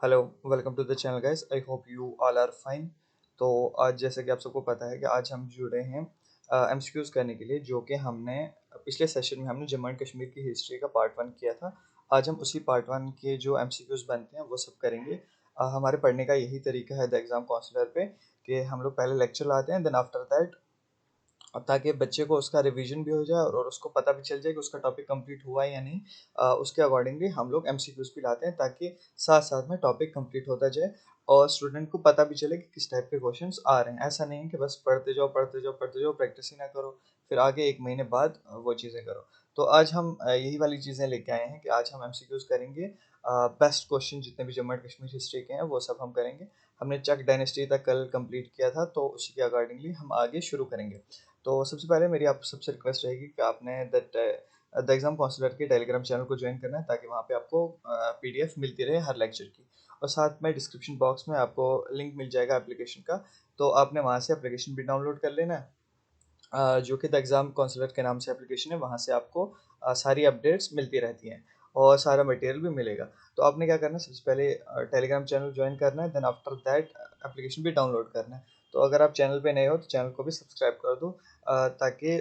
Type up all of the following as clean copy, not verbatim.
Hello, welcome to the channel guys. I hope you all are fine. तो आज जैसे कि आप सबको पता है कि आज हम जुड़े हैं एमसीक्यूज करने के लिए, जो कि हमने पिछले सेशन में हमने जम्मू एंड कश्मीर की हिस्ट्री का पार्ट वन किया था। आज हम उसी पार्ट वन के जो एमसीक्यूज बनते हैं वो सब करेंगे। हमारे पढ़ने का यही तरीका है द एग्ज़ाम काउंसलर पे, कि हम लोग पहले लेक्चर लाते हैं, देन आफ्टर दैट और ताकि बच्चे को उसका रिवीजन भी हो जाए और उसको पता भी चल जाए कि उसका टॉपिक कंप्लीट हुआ है या नहीं। उसके अकॉर्डिंगली हम लोग एमसीक्यूज भी लाते हैं, ताकि साथ साथ में टॉपिक कंप्लीट होता जाए और स्टूडेंट को पता भी चले कि किस टाइप के क्वेश्चंस आ रहे हैं। ऐसा नहीं है कि बस पढ़ते जाओ पढ़ते जाओ पढ़ते जाओ, प्रैक्टिस ही ना करो, फिर आगे एक महीने बाद वो चीज़ें करो। तो आज हम यही वाली चीज़ें लेके आए हैं कि आज हम एमसीक्यूज करेंगे। बेस्ट क्वेश्चन जितने भी जम्मू एंड कश्मीर हिस्ट्री के हैं वो सब हम करेंगे। हमने चक डायनेस्टी तक कल कंप्लीट किया था, तो उसी के अकॉर्डिंगली हम आगे शुरू करेंगे। तो सबसे पहले मेरी आप सबसे रिक्वेस्ट रहेगी कि आपने द एग्ज़ाम काउंसलर के टेलीग्राम चैनल को ज्वाइन करना है, ताकि वहाँ पे आपको पीडीएफ मिलती रहे हर लेक्चर की। और साथ में डिस्क्रिप्शन बॉक्स में आपको लिंक मिल जाएगा एप्लीकेशन का, तो आपने वहाँ से एप्लीकेशन भी डाउनलोड कर लेना है। जो कि द एग्ज़ाम काउंसलर के नाम से एप्लीकेशन है। वहाँ से आपको सारी अपडेट्स मिलती रहती हैं और सारा मटेरियल भी मिलेगा। तो आपने क्या करना है, सबसे पहले टेलीग्राम चैनल ज्वाइन करना है, देन आफ्टर दैट एप्लीकेशन भी डाउनलोड करना है। तो अगर आप चैनल पे नए हो तो चैनल को भी सब्सक्राइब कर दो, ताकि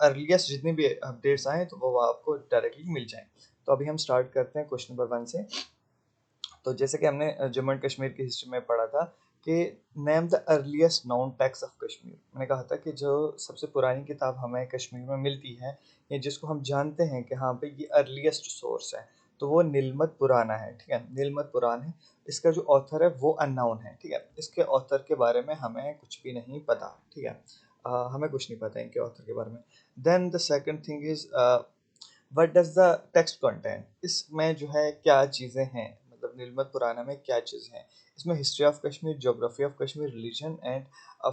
अर्लीस्ट जितनी भी अपडेट्स आएँ तो वो आपको डायरेक्टली मिल जाएँ। तो अभी हम स्टार्ट करते हैं क्वेश्चन नंबर 1 से। तो जैसे कि हमने जम्मू एंड कश्मीर की हिस्ट्री में पढ़ा था कि name the earliest noun text of Kashmir. मैंने कहा था कि जो सबसे पुरानी किताब हमें कश्मीर में मिलती है, या जिसको हम जानते हैं कि हाँ पे ये अर्लीस्ट सोर्स है, तो वो नीलमत पुराना है। ठीक है, नीलमत पुराण है। इसका जो ऑथर है वो अननाउन है। ठीक है, इसके ऑथर के बारे में हमें कुछ भी नहीं पता। ठीक है, हमें कुछ नहीं पता इनके ऑथर के बारे में। Then the second thing is what does the text contain. इसमें जो है क्या चीज़ें हैं, मतलब नीलमत पुराना में क्या चीज़ है। इसमें history of Kashmir, geography of Kashmir, religion and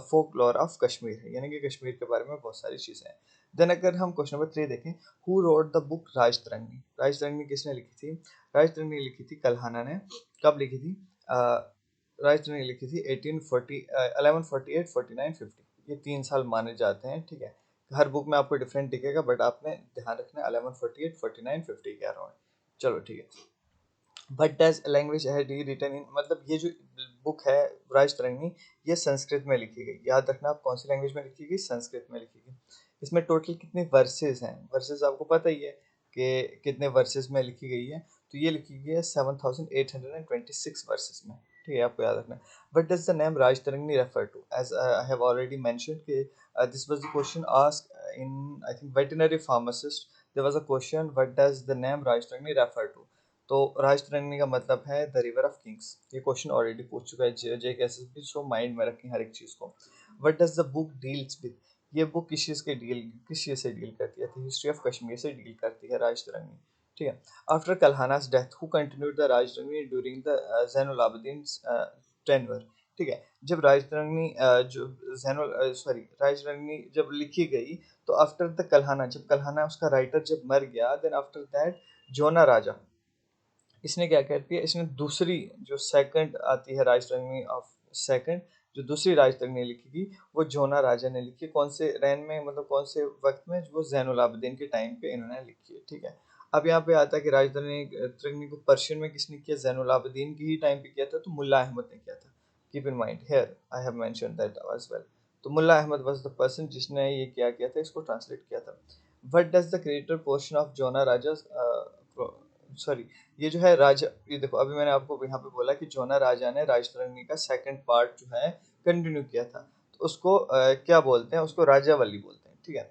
folklore of Kashmir है, यानी कि कश्मीर के बारे में बहुत सारी चीज़ें हैं। देन अगर हम क्वेश्चन नंबर 3 देखें, हु रोड द बुक राजतरंगी। राजतरंगी किसने लिखी थी? राजतरंगी लिखी थी कल्हाना ने। कब लिखी थी? राजतरंगी लिखी थी 1840 1148 49 50। ये 3 साल माने जाते हैं। ठीक है, हर बुक में आपको डिफरेंट दिखेगा, बट आपने ध्यान रखना है 1148 49 50 के अराउंड। चलो ठीक है। बट डज लैंग्वेज है डी रिटन इन, मतलब ये जो बुक है राजतरंगी, ये संस्कृत में लिखी गई। याद रखना आप कौन सी लैंग्वेज में लिखी गई, संस्कृत में लिखी गई। इसमें टोटल कितने वर्सेस हैं? वर्सेस आपको पता ही है कि कितने वर्सेस में लिखी गई है। तो ये लिखी गई है 7826 वर्सेस में। ठीक है, आपको याद रखना है। But does the name Rajatarangini refer to, as I have already mentioned कि this was the question asked in, I think, veterinary pharmacist. There was a question, what does the name Rajatarangini refer to. तो राजतरंगी का मतलब है the river of kings. ये question already पूछ चुका है JKSSB, so mind में रखें हर एक चीज को। What does the book deals with. ये बुक किस चीज से डील करती है? हिस्ट्री ऑफ कश्मीर से डील करती है राजतरंगी। ठीक है। After Kalhana's death who continued the Rajatarangini during the Zainul Abidin tenure. ठीक है, जब राजतरंगी जो जैनुल सॉरी राजतरंगी जब लिखी गई, तो आफ्टर द कल्हाना, जब कल्हाना उसका राइटर जब मर गया, देन आफ्टर दैट जोना राजा, इसने क्या करती है, इसने दूसरी जो सेकंड आती है राजतरंगी ऑफ सेकंड, जो दूसरी राजतरंगी लिखी गई, वो जोना राजा ने लिखी। कौन से रेन में, मतलब कौन से वक्त में? वो जैनुल आबदीन के टाइम पे इन्होंने लिखी है। ठीक है, अब यहाँ पे आता है कि राजतरंगी को पर्शियन में किसने किया? जैनुल आबदीन की ही टाइम पे किया था, तो मुल्ला अहमद ने किया था। Keep in mind here I have mentioned that as well. तो Mulla Ahmad was the person जिसने ये क्या किया था, इसको ट्रांसलेट किया था। What does the creator portion of Jonaraja, sorry, ये जो है राजा, ये देखो अभी मैंने आपको यहाँ पे बोला कि जोना राजा ने राजतरंगी का सेकंड पार्ट जो है कंटिन्यू किया था, तो उसको क्या बोलते हैं? उसको राजावली बोलते हैं। ठीक है,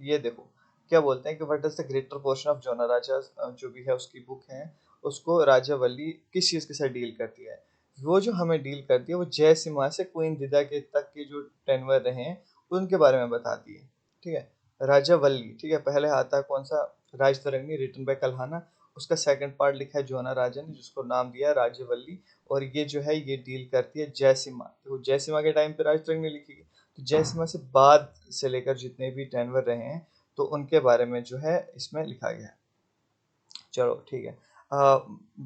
ये देखो क्या बोलते हैं कि what is the greater portion of Jonaraja, जो भी है उसकी बुक है, उसको राजावली किस चीज़ के साथ डील करती है? वो जो हमें डील करती है वो जय सिम्हा से क्वीन दिदा के तक के जो टेनवर रहे हैं उनके बारे में बताती है। ठीक है, राजावली। ठीक है, पहले आता है कौन सा? राजतरंगी रिटन बाय कल्हाना। उसका सेकंड पार्ट लिखा है जोना राजा ने, जिसको नाम दिया राजवल्ली। और ये जो है ये डील करती है जयसीमा। तो जयसीमा के टाइम पे राजतरंगी लिखी गई, तो जयसीमा से बाद से लेकर जितने भी टेनवर रहे हैं, तो उनके बारे में जो है इसमें लिखा गया है। चलो ठीक है।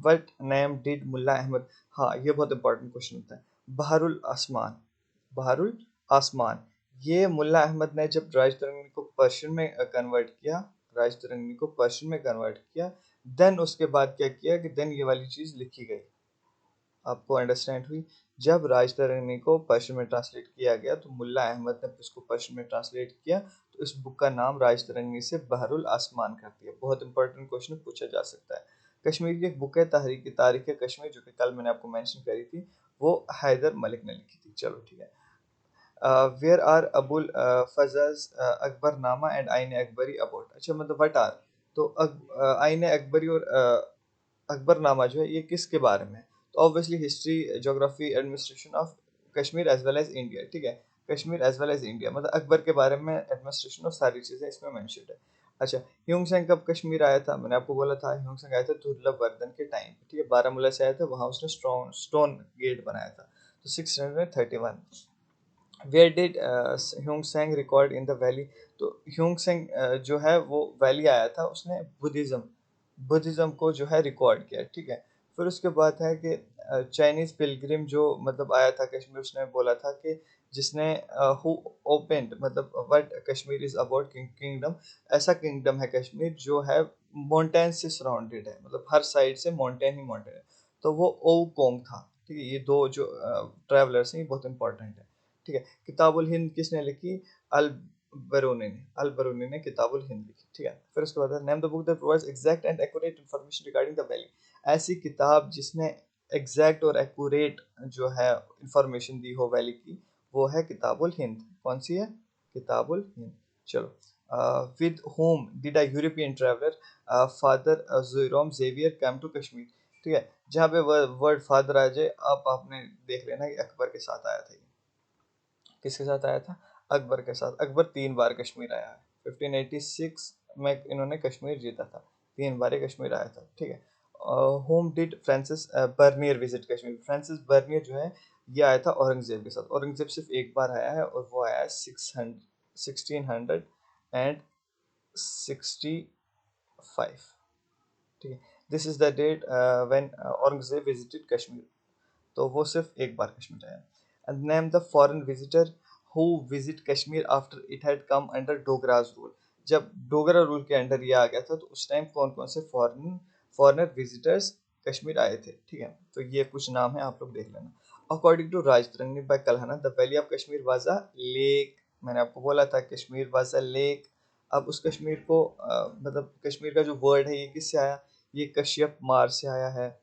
वट नेम डिड मुल्ला अहमद, हाँ ये बहुत इंपॉर्टेंट क्वेश्चन होता है। बहरुल आसमान, बहरुल आसमान, ये मुल्ला अहमद ने जब राजतरंगी को पर्शियन में कन्वर्ट किया, राजतरंगी को पर्शियन में कन्वर्ट किया, देन उसके बाद क्या किया कि देन ये वाली चीज़ लिखी गई। आपको अंडरस्टैंड हुई? जब राजतरंगी को पर्शियन में ट्रांसलेट किया गया तो मुल्ला अहमद ने इसको पर्शियन में ट्रांसलेट किया, तो इस बुक का नाम राजतरंगी से बहरुल आसमान कर दिया। बहुत इंपॉर्टेंट क्वेश्चन पूछा जा सकता है। कश्मीर की एक बुक है तारीख कश्मीर, जो कि कल मैंने आपको मेंशन करी थी, वो हैदर मलिक ने लिखी थी। चलो ठीक है। Where are Abul Fazl's Akbarnama and Ain Akbari about. अच्छा मतलब व्हाट आर, तो आइन अकबरी और अकबरनामा जो है ये किसके बारे में है? तो obviously history, geography, administration of Kashmir as well as India. ठीक है, Kashmir as well as India, मतलब अकबर के बारे में एडमिनिस्ट्रेशन और सारी चीज़ें इसमें मेंशन्ड है। अच्छा, ह्यूमसेंग कब कश्मीर आया था? मैंने आपको बोला था ह्यूमसेंग आया था दुर्लभ वर्धन के टाइम पे। ठीक है, बारामूला से आया था, वहाँ उसने स्टोन स्टोन गेट बनाया था, तो 631। Where did Hiuen Tsang record in the valley. तो ह्यूमसेंग जो है वो वैली आया था, उसने बुद्धिज़्म को जो है रिकॉर्ड किया। ठीक है, फिर उसके बाद है कि चाइनीज़ पिलग्रिम जो मतलब आया था कश्मीर, उसने बोला था कि जिसने हु ओपेंड, मतलब what Kashmir is about kingdom. ऐसा किंगडम है कश्मीर जो है माउंटेन से सराउंडेड है, मतलब हर साइड से माउंटेन ही माउंटेन है। तो वो ओ कोंग था। ठीक है, ये दो जो ट्रैवलर्स हैं ये बहुत इंपॉर्टेंट है। ठीक है, किताबुल हिंद किसने लिखी? अल अल बरूनी ने किताबुल हिंद लिखी। ठीक है, फिर उसके बाद name the book that provides exact and accurate information regarding the valley. ऐसी किताब जिसने एग्जैक्ट और एक्यूरेट जो है इंफॉर्मेशन दी हो वैली की, वो है किताबुल हिंद। कौन सी है? किताबुल हिंद। चलो, with whom did a European traveller Father Jerome Xavier come to Kashmir. ठीक है, जहाँ पे वर्ड फादर आ जाए आप आपने देख लेना कि अकबर के साथ आया था ये। किसके साथ आया था? अकबर के साथ। अकबर 3 बार कश्मीर आया है। 1586 में इन्होंने कश्मीर जीता था, 3 बार ये कश्मीर आया था। ठीक है, whom did Francis Bernier visit Kashmir. Francis Bernier जो है ये आया था औरंगजेब के साथ। औरंगजेब सिर्फ एक बार आया है और वो आया है 1665। ठीक है, this is the date when Aurangzeb visited Kashmir. तो वो सिर्फ एक बार कश्मीर आया। And name the foreign visitor who visit Kashmir after it had come under Dogras rule. जब डोगरा रूल के अंडर ये आ गया था तो उस टाइम कौन कौन से फॉरेनर विजिटर्स कश्मीर आए थे। ठीक है, तो ये कुछ नाम है, आप लोग देख लेना। According to Rajatarangini by Kalhana, the valley of Kashmir was a lake. मैंने आपको बोला था कश्मीर वाज अ लेक। अब उस कश्मीर को मतलब कश्मीर का जो वर्ड है ये किससे आया? ये कश्यप मार से आया है।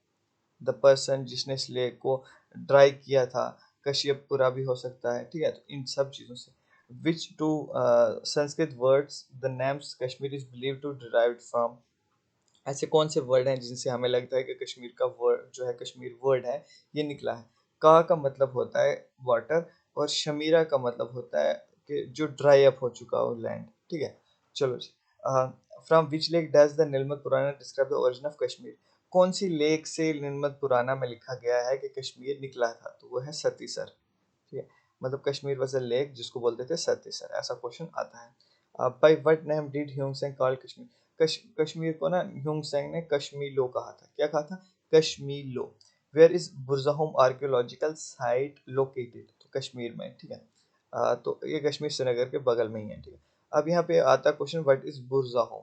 द पर्सन जिसने इस लेक को ड्राई किया था, कश्यपपुरा भी हो सकता है। ठीक है, तो इन सब चीज़ों से which two Sanskrit words the names Kashmir is believe to derived from. ऐसे कौन से वर्ड हैं जिनसे हमें लगता है कि कश्मीर का वर्ड जो है, कश्मीर वर्ड है, ये निकला है? का मतलब होता है वाटर, और शमीरा का मतलब होता है कि जो ड्राई अप हो चुका हो लैंड। ठीक है, चलो जी। From which lake does the Nilamata Purana describe the origin of Kashmir. कौन सी लेक से नीलमत पुराना में लिखा गया है कि कश्मीर निकला था? तो वो है सतीसर। ठीक है, मतलब कश्मीर वॉज अ लेक जिसको बोलते थे सतीसर। ऐसा क्वेश्चन आता है। By what name did Hiuen Tsang called Kashmir. Kashmir को ना ह्यूम सेंग ने कश्मीलो कहा था। क्या कहा था? Kashmilo. Where is Burzahom archaeological site located. तो कश्मीर में। ठीक है, तो ये कश्मीर श्रीनगर के बगल में ही है। ठीक है, अब यहाँ पे आता क्वेश्चन व्हाट इज बुरजाहोम।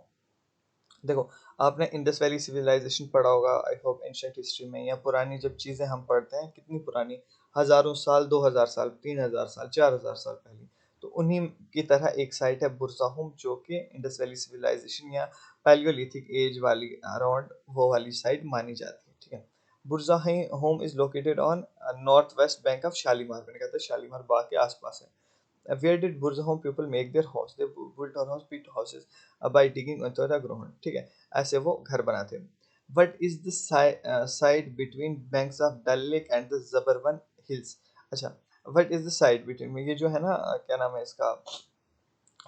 देखो, आपने इंडस वैली सिविलाइजेशन पढ़ा होगा आई होप एंशिएंट हिस्ट्री में, या पुरानी जब चीज़ें हम पढ़ते हैं, कितनी पुरानी, हज़ारों साल, 2000 साल, 3000 साल, 4000 साल पहले। तो उन्हीं की तरह एक साइट है बुरजाहोम, जो कि इंडस वैली सिविलाइजेशन या पैलियोलिथिक एज वाली अराउंड वो वाली साइट मानी जाती है। ठीक है, Burzahom is located on north west bank of Shalimar. मैंने कहा था शालीमार बाग के आसपास है। Where did Burzahom people make their house? They built or house, built houses by digging into the ground. ठीक है, ऐसे वो घर बनाते हैं। What is the side between banks of Dal Lake and the Zabarwan Hills? अच्छा, what is the side between में, ये जो है ना क्या नाम है इसका,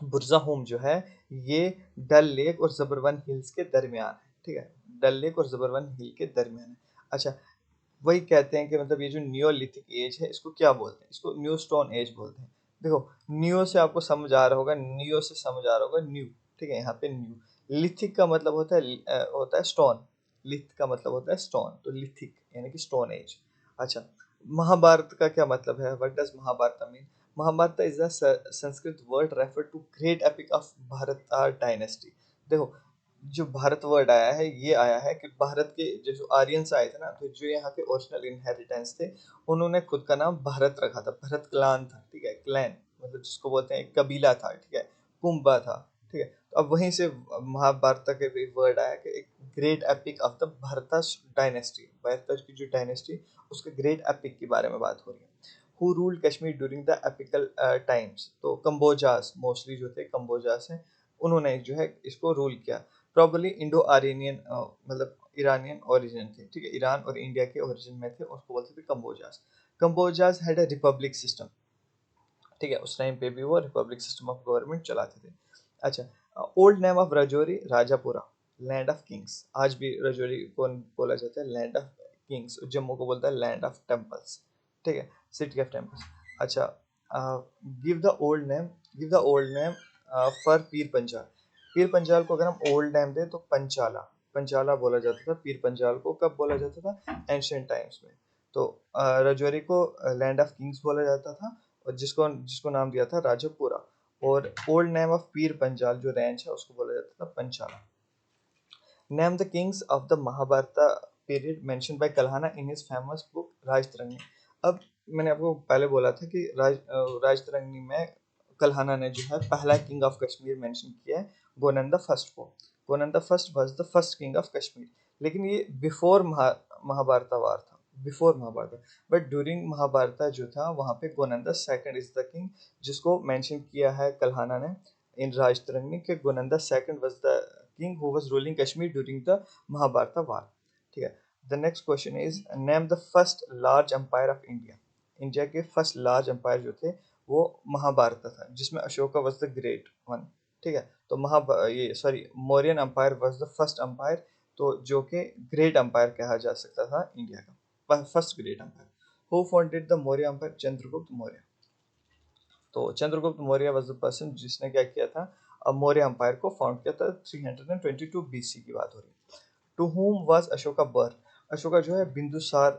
बुर्जा होम जो है ये डल लेक और जबरवन हिल्स के दरमियान है। ठीक है, डल लेक और जबरवन हिल के दरमियान है। अच्छा, वही कहते हैं कि मतलब ये जो नियोलिथिक एज है इसको क्या बोलते हैं? इसको न्यू स्टोन एज बोलते हैं। देखो, नियो से आपको समझ आ रहा होगा, नियो से समझ आ रहा होगा न्यू। ठीक है, यहाँ पे न्यू। लिथिक का मतलब होता है स्टोन। लिथ का मतलब होता है स्टोन, तो लिथिक यानी कि स्टोन एज। अच्छा, महाभारत का क्या मतलब है? What does Mahabharat mean? Mahabharat is a Sanskrit word refer to great epic of Bharat dynasty. देखो, जो भारत वर्ड आया है ये आया है कि भारत के जो आर्यंस आए थे ना, तो जो यहाँ के ओरिजिनल इनहेरिटेंस थे, उन्होंने खुद का नाम भारत रखा था। भरत क्लान था, ठीक है, क्लैन मतलब जिसको बोलते हैं एक कबीला था, ठीक है, कुंबा था, ठीक है। तो अब वहीं से महाभारत के भी वर्ड आया कि एक ग्रेट एपिक ऑफ द भरतस डायनेस्टी, भरत की जो डायनेस्टी उसके ग्रेट एपिक के बारे में बात हो रही है। Who ruled Kashmir during the apical times, तो कंबोजास मोस्टली जो थे कंबोजास हैं, उन्होंने जो है इसको रूल किया। प्रॉबली इंडो आर्यनियन मतलब ईरानियन ओरिजिन थे, ठीक है, ईरान और इंडिया के ओरिजिन में थे, उसको बोलते थे कंबोजास। कंबोजास हैड अ रिपब्लिक सिस्टम, ठीक है, उस टाइम पे भी वो रिपब्लिक सिस्टम ऑफ गवर्नमेंट चलाते थे। अच्छा, old name of Rajouri Rajapura, land of Kings. आज भी राजौरी को बोला जाता है लैंड ऑफ किंग्स, जम्मू को बोलता है लैंड ऑफ टेम्पल्स, ठीक है, सिटी ऑफ टेम्पल्स। अच्छा, give the old name, give the old name for Pir Panjal. Pir Panjal को अगर हम ओल्ड नेम दें तो पंचाला, पंचाला बोला जाता था। पीर पंजाल को कब बोला जाता था? एंशियंट टाइम्स में। तो राजौरी को लैंड ऑफ किंग्स बोला जाता था, और जिसको जिसको नाम दिया था राजापुरा। और old name of Pir Panjal जो रेंज है उसको बोला जाता था Panchala. Name the kings of the Mahabharata period mention by Kalhana in his famous book Rajatarangini. अब मैंने आपको पहले बोला था कि राजतरंगी में कल्हाना ने जो है पहला किंग ऑफ कश्मीर मेंशन किया है, गोनंदा फर्स्ट को। Gonanda first was the first king of Kashmir, लेकिन ये बिफोर महाभारत वार था, before Mahabharata. But during Mahabharata जो था वहाँ पे Gonanda second is the king, जिसको मेंशन किया है कल्हाना ने इन राजतरंगी के Gonanda second was the king who was ruling Kashmir during the Mahabharata war. ठीक है। The next question is name the first large empire of India. India के फर्स्ट लार्ज एम्पायर जो थे वो महाभारत था, जिसमें Ashoka was the great one, ठीक है। तो ये sorry Mauryan empire was the first empire, तो जो कि ग्रेट एम्पायर कहा जा सकता था इंडिया का, first great empire. Who founded the Maurya empire? Chandragupta Maurya. तो Chandragupta Maurya was the person जिसने क्या किया था, मौर्य एम्पायर को फाउंड किया था। 322 बीसी की बात हो रही है। To whom was Ashoka birth? Ashoka जो है Bindusara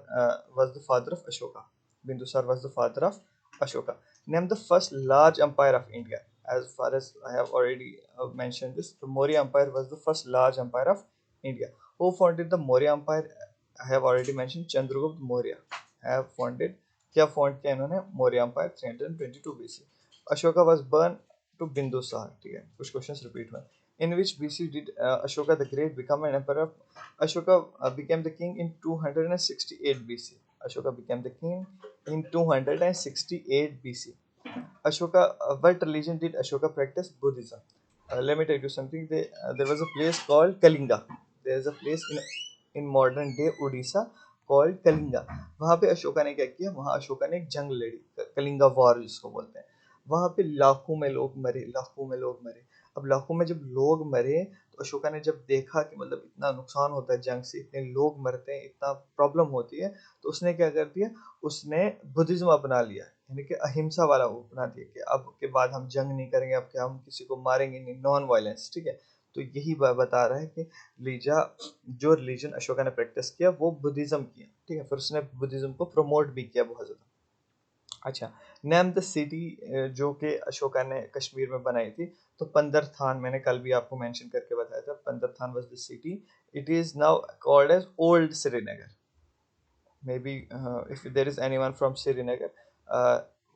was the father of Ashoka, Bindusara was the father of Ashoka. Name the first large empire of India. As far as I have already mentioned this, the Maurya Empire was the first large empire of India. Who founded the Maurya Empire? I have already mentioned Chandragupta Maurya have founded, क्या found किया इन्होंने? Maurya empire 322 BC। Ashoka was born to Bindusara, ठीक है, कुछ questions repeat हुए। In which BC did Ashoka the Great become an emperor? Ashoka became the king in 268 BC. Ashoka became the king in 268 BC. Ashoka, what religion did Ashoka practice? Buddhism. Let me tell you something. There was a place called Kalinga. There is a place in modern day Odisha called Kalinga. वहाँ पे अशोका ने क्या किया? वहाँ अशोका ने एक जंग लड़ी, कलिंगा वॉर जिसको बोलते हैं। वहाँ पे लाखों में लोग मरे, लाखों में लोग मरे। अब लाखों में जब लोग मरे तो अशोका ने जब देखा कि मतलब इतना नुकसान होता है जंग से, इतने लोग मरते हैं, इतना प्रॉब्लम होती है, तो उसने क्या कर दिया? उसने बुद्धिज्म अपना लिया, यानी कि अहिंसा वाला वो अपना दिया कि अब के बाद हम जंग नहीं करेंगे, अब क्या हम किसी को मारेंगे नहीं, नॉन वायलेंस, ठीक है। तो यही बता रहा है कि लीजा जो रिलीजन अशोका ने प्रैक्टिस किया वो बुद्धिज्म किया, ठीक है। फिर उसने बुद्धिज्म को प्रमोट भी किया बहुत ज़्यादा। अच्छा, नेम द सिटी जो कि अशोका ने कश्मीर में बनाई थी, तो पंदर थान मैंने कल भी आपको मेंशन करके बताया था। Pandrethan was the city. It is now called as old Srinagar. Maybe if there is any one from Srinagar,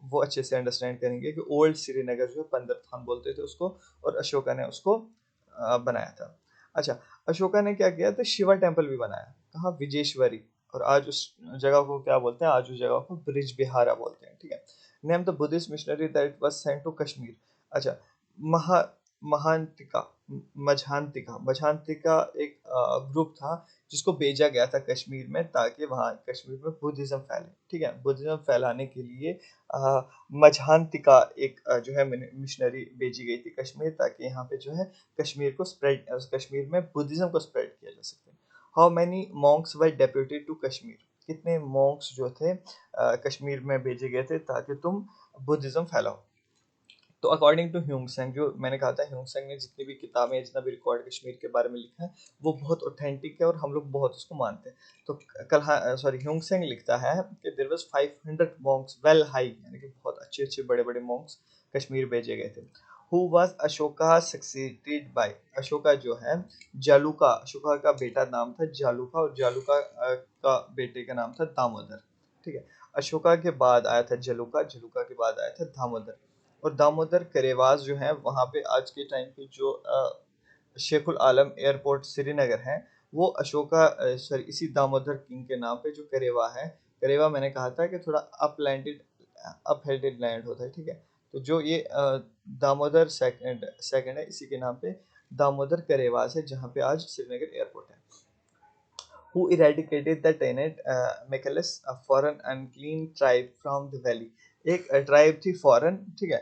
वो अच्छे से अंडरस्टैंड करेंगे कि ओल्ड श्रीनगर जो है पंदर थान बोलते थे उसको, और अशोका ने उसको बनाया था। अच्छा, अशोका ने क्या किया था? शिवा टेम्पल भी बनाया। कहाँ? विजेश्वरी। और आज उस जगह को क्या बोलते हैं? आज उस जगह को ब्रिज बिहारा बोलते हैं, ठीक है। Name the Buddhist missionary that was sent to Kashmir. अच्छा, महा महांतिका, मझांतिका, मझांतिका एक ग्रुप था जिसको भेजा गया था कश्मीर में, ताकि वहाँ कश्मीर में बुद्धिज्म फैले, ठीक है। बुद्धिज्म फैलाने के लिए मझांतिका एक जो है मिशनरी भेजी गई थी कश्मीर, ताकि यहाँ पे जो है कश्मीर को स्प्रेड, कश्मीर में बुद्धिज्म को स्प्रेड किया जा सके। How many monks were deputed to Kashmir? कितने मॉन्क्स जो थे कश्मीर में भेजे गए थे ताकि तुम बुद्धिज्म फैलाओ? तो अकॉर्डिंग टू ह्यूंगसेंग, जो मैंने कहा था ह्यूंगसेंग ने जितनी भी किताबें, जितना भी रिकॉर्ड कश्मीर के बारे में लिखा है, वो बहुत ऑथेंटिक है और हम लोग बहुत उसको मानते हैं। तो ह्यूंगसेंग लिखता है कि there was 500 monks well high, यानी कि बहुत अच्छे अच्छे बड़े बड़े मॉन्क्स कश्मीर भेजे गए थे। Who was Ashoka succeeded by, Ashoka जो है जालूका, अशोका का बेटा नाम था जालूका, और जालूका का बेटे का नाम था दामोदर। ठीक है, अशोका के बाद आया था जलूका, जलूका के बाद आया था दामोदर, और दामोदर करेवास जो है वहां पे आज के टाइम पे जो शेखुल आलम एयरपोर्ट श्रीनगर है, वो अशोका सॉरी इसी दामोदर किंग के नाम पे जो करेवा है, करेवा मैंने कहा था कि थोड़ा अपलैंडेड अपहेल्डेड लैंड होता है। ठीक है, तो जो ये दामोदर सेकंड सेकंड है, इसी के नाम पे दामोदर करेवास है, जहाँ पे आज श्रीनगर एयरपोर्ट है। Who eradicated the tenant Mechalus, a foreign unclean tribe from the valley? एक ट्राइब थी फॉरेन, ठीक है,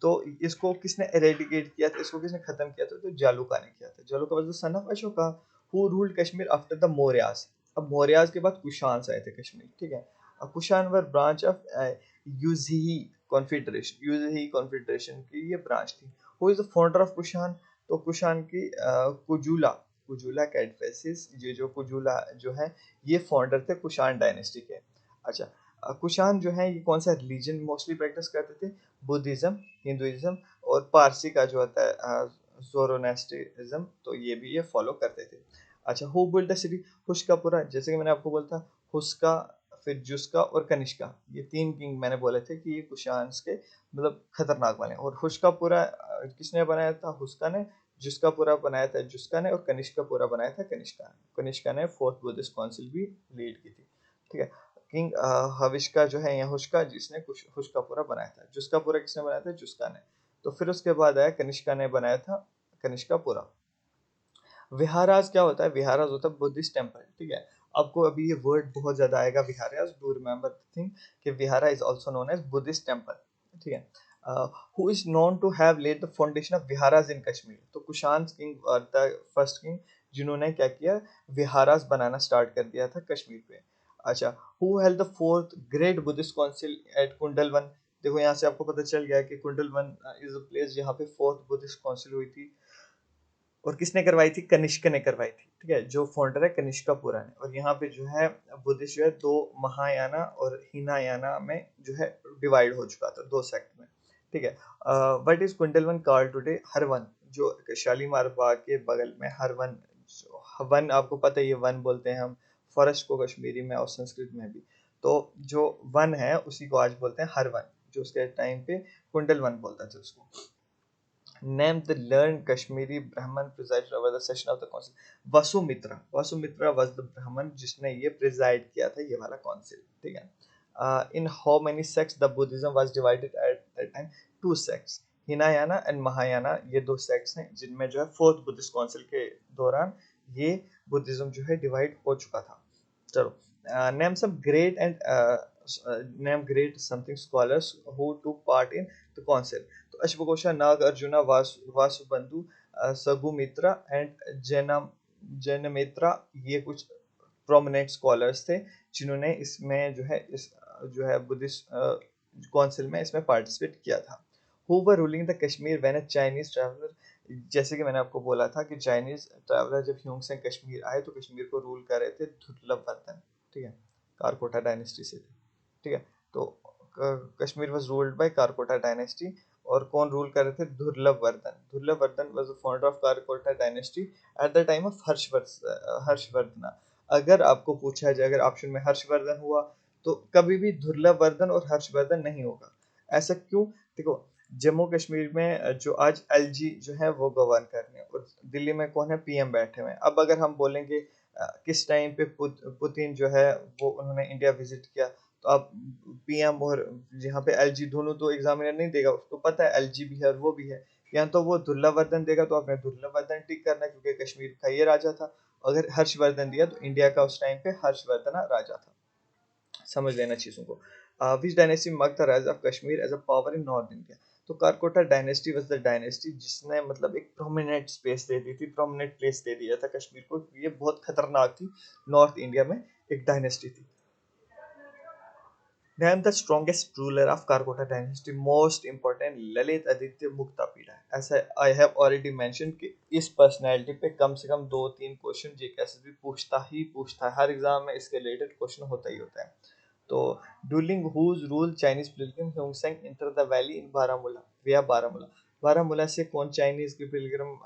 तो इसको किसने एरेडिकेट किया था, इसको किसने खत्म किया था, तो जालूका ने किया था। Jaluka was the son of Ashoka who ruled Kashmir after the Mauryas. अब मौर्यास के बाद कुशान्स आए थे कश्मीर। ठीक है, कुशान वर ब्रांच ऑफ यूज़ही कॉन्फेडरेशन, यूज़ही कॉन्फेडरेशन की ये ब्रांच थी। Who is the founder of Kushan, तो कुशान की कुजूला, कुजूला कैडफेसिस, ये जो कुजूला जो है ये फाउंडर थे कुशान डायनेस्टी के। अच्छा, कुशान जो है ये कौन सा रिलीजन मोस्टली प्रैक्टिस करते थे, बुद्धिज्म, हिंदुइज्म, और पारसी का जो होता है ज़ोरोनेस्टिज्म, तो ये भी ये फॉलो करते थे। अच्छा, हु बिल्ड द सिटी, हुस्कापुरा, जैसे कि मैंने आपको बोला था हुस्का, फिर जुस्का और कनिष्का, ये तीन किंग मैंने बोले थे कि ये कुशान्स के मतलब खतरनाक वाले हैं। और हुस्कापुरा किसने बनाया था, हुस्का ने, जिसकापुरा बनाया था जुस्का ने, और कनिष्कापुरा बनाया था कनिष्का ने। कनिष्का ने फोर्थ बुद्धिस्ट काउंसिल भी लीड की थी। ठीक है, किंग हविष्का जो है या हुस्का, जिसने हुस्कापुरा बनाया था। जुस्कापुरा किसने बनाया था, जुस्का ने। तो फिर उसके बाद आया कनिष्का ने बनाया था कनिष्कापुरा। विहारास क्या होता है, विहारास होता है बुद्धिस्ट टेम्पल। ठीक है, आपको अभी ये वर्ड बहुत ज्यादा आएगा viharas, do remember the thing कि vihara is also known as Buddhist temple. ठीक है, who is known to have led the foundation of viharas in Kashmir, तो कुशान किंग और द फर्स्ट किंग जिन्होंने क्या किया, विहारास बनाना स्टार्ट कर दिया था कश्मीर पे। अच्छा, who held the fourth great Buddhist council at Kundalvan, देखो यहाँ से आपको पता चल गया कि कुंडलवन इज अ प्लेस जहाँ पे फोर्थ बुद्धिस्ट काउंसिल हुई थी, और किसने करवाई थी, कनिष्क ने करवाई थी। ठीक है, जो फाउंडर है कनिष्कापुरा ने। और यहाँ पे जो है बुद्धिस्ट जो है दो महायाना और हीनायाना में जो है डिवाइड हो चुका था, दो सेक्ट में। ठीक है, what is Kundalvan called today, Harvan, जो शालीमार बाग के बगल में हरवन, वन आपको पता है ये वन बोलते हैं हम फॉरेस्ट को कश्मीरी में और संस्कृत में भी। तो जो वन है उसी को आज बोलते हैं हरवन, जो उसके टाइम पे कुंडल वन बोलता था उसको। Name the learned Kashmiri Brahman presided over the session of the council. Vasumitra, Vasumitra was the Brahman जिसने ये preside किया था ये वाला council। ठीक है, in how many sects the Buddhism was divided at that time, two sects, Hinayana and Mahayana, ये दो सेक्ट्स हैं जिनमें जो है फोर्थ बुद्धिस्ट काउंसिल के दौरान ये बुद्धिज्म जो है डिवाइड हो चुका था। चलो, name some great and name great something scholars who took part in the council, तो अश्वघोषा, नाग अर्जुना, वासुबंधु, सगुमित्रा एंड जैनमित्रा, ये कुछ प्रोमिनेंट स्कॉलर्स थे जिन्होंने इसमें जो है इस जो है बुद्धिस्ट काउंसिल में इसमें पार्टिसिपेट किया था। Who were ruling the Kashmir when a Chinese traveller, जैसे कि मैंने आपको बोला था कि चाइनीज ट्रैवलर जब ह्यूंगसेंग कश्मीर आए तो कश्मीर को रूल कर रहे थे दुर्लभ वर्धन। ठीक है, कारकोटा डायनेस्टी से थे। ठीक है, तो Kashmir was ruled bye Karkota dynasty, और कौन रूल कर रहे थे, दुर्लभ वर्धन। दुर्लभ Vardhan was the founder of Karkota dynasty at the time of Harshavardhana. अगर आपको पूछा जाए, अगर ऑप्शन में हर्षवर्धन हुआ तो कभी भी दुर्लभ वर्धन और हर्षवर्धन नहीं होगा। ऐसा क्यों, देखो जम्मू कश्मीर में जो आज एलजी जो है वो गवर्न कर रहे हैं, और दिल्ली में कौन है, पीएम बैठे हुए हैं। अब अगर हम बोलेंगे किस टाइम पे पुतिन जो है वो उन्होंने इंडिया विजिट किया, तो अब पीएम और यहाँ पे एलजी दोनों तो एग्जामिनर नहीं देगा, उसको पता है एलजी भी है और वो भी है। या तो वो दुर्लभवर्धन देगा तो आपने दुर्लभवर्धन टिक करना है क्योंकि कश्मीर का ये राजा था। अगर हर्षवर्धन दिया तो इंडिया का उस टाइम पे हर्षवर्धन राजा था। समझ लेना चीजों को। Which dynasty marked the rise of Kashmir as a power in north India, तो Karkota dynasty was the dynasty जिसने मतलब एक प्रोमिनेंट स्पेस दे दी थी, प्रोमिनेंट प्लेस दे दिया था कश्मीर को, ये बहुत खतरनाक थी, नॉर्थ इंडिया में एक डायनेस्टी थी। Name the strongest ruler of Karkota dynasty. Most important, Lalit Aditya मुक्ता पीड़ा है। ऐसा आई हैव ऑलरेडी मेंशन कि इस पर्सनैलिटी पे कम से कम 2-3 क्वेश्चन जेकेएसएसबी पूछता है, हर एग्जाम में इसके रिलेटेड क्वेश्चन होता ही होता है। तो during whose rule Chinese pilgrim Hyeongsang entered the valley in Baramulla, via Baramulla. Baramulla से कौन चाइनीज की पिलग्रम